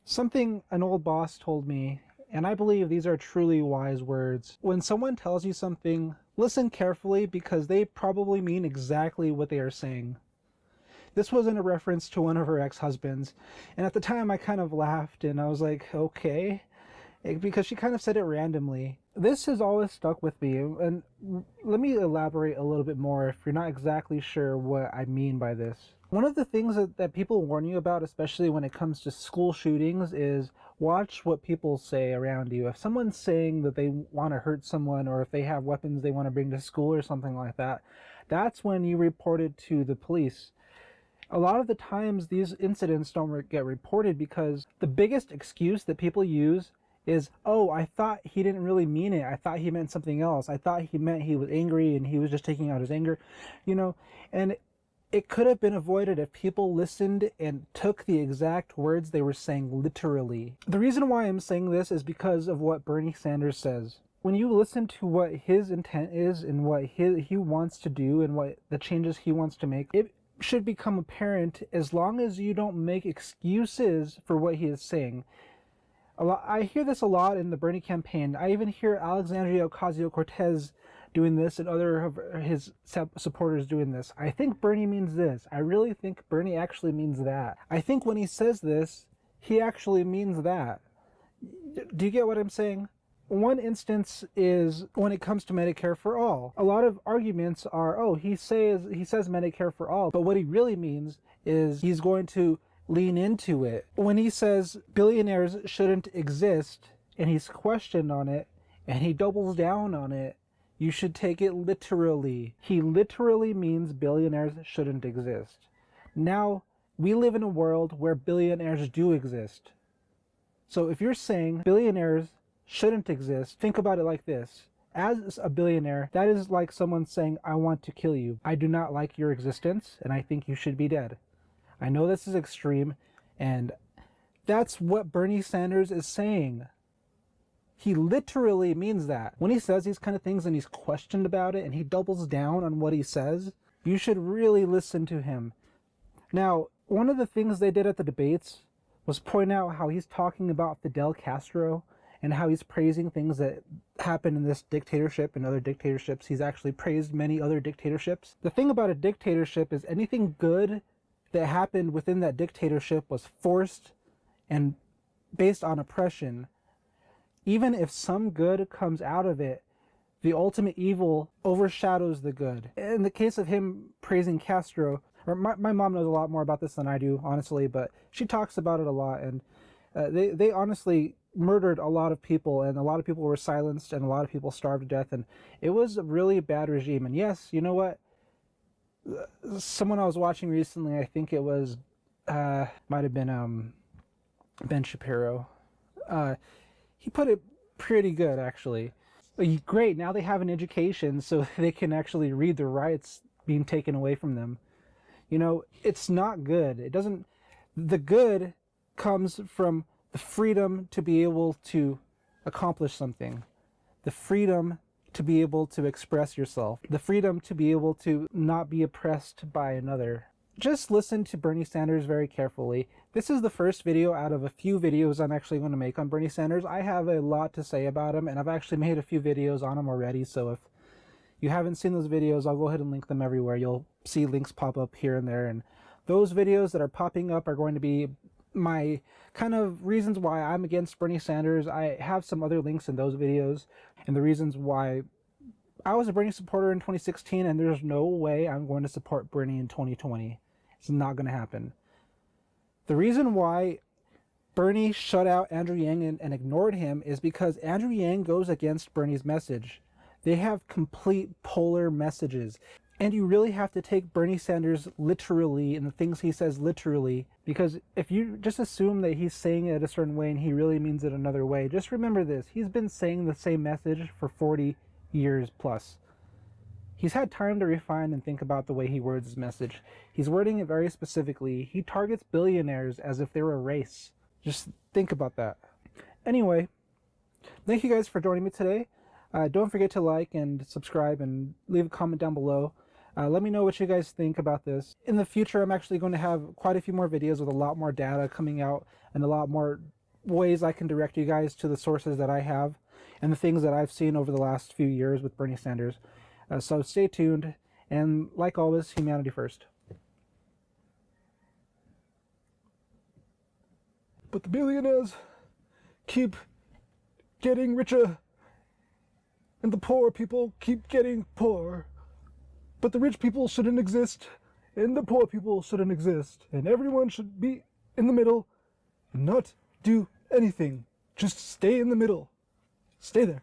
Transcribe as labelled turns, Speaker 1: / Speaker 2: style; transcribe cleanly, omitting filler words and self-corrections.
Speaker 1: Something an old boss told me, and I believe these are truly wise words. When someone tells you something, listen carefully because they probably mean exactly what they are saying. This wasn't a reference to one of her ex-husbands, and at the time I kind of laughed and I was like, okay, because she kind of said it randomly. This has always stuck with me, and let me elaborate a little bit more if you're not exactly sure what I mean by this. One of the things that people warn you about, especially when it comes to school shootings, is watch what people say around you. If someone's saying that they want to hurt someone, or if they have weapons they want to bring to school or something like that, that's when you report it to the police. A lot of the times these incidents don't get reported because the biggest excuse that people use is, oh, I thought he didn't really mean it. I thought he meant something else. I thought he meant he was angry and he was just taking out his anger, and it could have been avoided if people listened and took the exact words they were saying literally. The reason why I'm saying this is because of what Bernie Sanders says. When you listen to what his intent is and what he wants to do and what the changes he wants to make, it should become apparent as long as you don't make excuses for what he is saying. I hear this a lot in the Bernie campaign. I even hear Alexandria Ocasio-Cortez doing this and other of his supporters doing this. I think Bernie means this. I really think Bernie actually means that. I think when he says this, he actually means that. Do you get what I'm saying? One instance is when it comes to Medicare for all. A lot of arguments are, oh, he says Medicare for all, but what he really means is he's going to lean into it. When he says billionaires shouldn't exist and he's questioned on it and he doubles down on it, you should take it literally. He literally means billionaires shouldn't exist. Now, we live in a world where billionaires do exist. So if you're saying billionaires shouldn't exist, think about it like this. As a billionaire, that is like someone saying, I want to kill you. I do not like your existence and I think you should be dead. I know this is extreme, and that's what Bernie Sanders is saying. He literally means that. When he says these kind of things and he's questioned about it and he doubles down on what he says, you should really listen to him. Now, one of the things they did at the debates was point out how he's talking about Fidel Castro and how he's praising things that happened in this dictatorship and other dictatorships. He's actually praised many other dictatorships. The thing about a dictatorship is anything good that happened within that dictatorship was forced and based on oppression. Even if some good comes out of it, the ultimate evil overshadows the good. In the case of him praising Castro, or my mom knows a lot more about this than I do, honestly, but she talks about it a lot, and they honestly murdered a lot of people, and a lot of people were silenced, and a lot of people starved to death, and it was a really bad regime. And yes, you know what? Someone I was watching recently, I think it was, might have been Ben Shapiro. He put it pretty good, actually. Great, now they have an education so they can actually read the rights being taken away from them. It's not good. The good comes from the freedom to be able to accomplish something. The freedom to be able to express yourself, the freedom to be able to not be oppressed by another. Just listen to Bernie Sanders very carefully. This is the first video out of a few videos I'm actually going to make on Bernie Sanders. I have a lot to say about him, and I've actually made a few videos on him already, so if you haven't seen those videos, I'll go ahead and link them everywhere. You'll see links pop up here and there, and those videos that are popping up are going to be my kind of reasons why I'm against Bernie Sanders. I have some other links in those videos and the reasons why I was a Bernie supporter in 2016, and there's no way I'm going to support Bernie in 2020. It's not going to happen. The reason why Bernie shut out Andrew Yang and ignored him is because Andrew Yang goes against Bernie's message. They have complete polar messages. And you really have to take Bernie Sanders literally and the things he says literally, because if you just assume that he's saying it a certain way and he really means it another way, just remember this. He's been saying the same message for 40 years plus. He's had time to refine and think about the way he words his message. He's wording it very specifically. He targets billionaires as if they're a race. Just think about that. Anyway, thank you guys for joining me today. Don't forget to like and subscribe and leave a comment down below. Let me know what you guys think about this. In the future, I'm actually going to have quite a few more videos with a lot more data coming out and a lot more ways I can direct you guys to the sources that I have and the things that I've seen over the last few years with Bernie Sanders. So stay tuned, and like always, humanity first. But the billionaires keep getting richer, and the poor people keep getting poorer. But the rich people shouldn't exist, and the poor people shouldn't exist, and everyone should be in the middle and not do anything. Just stay in the middle. Stay there.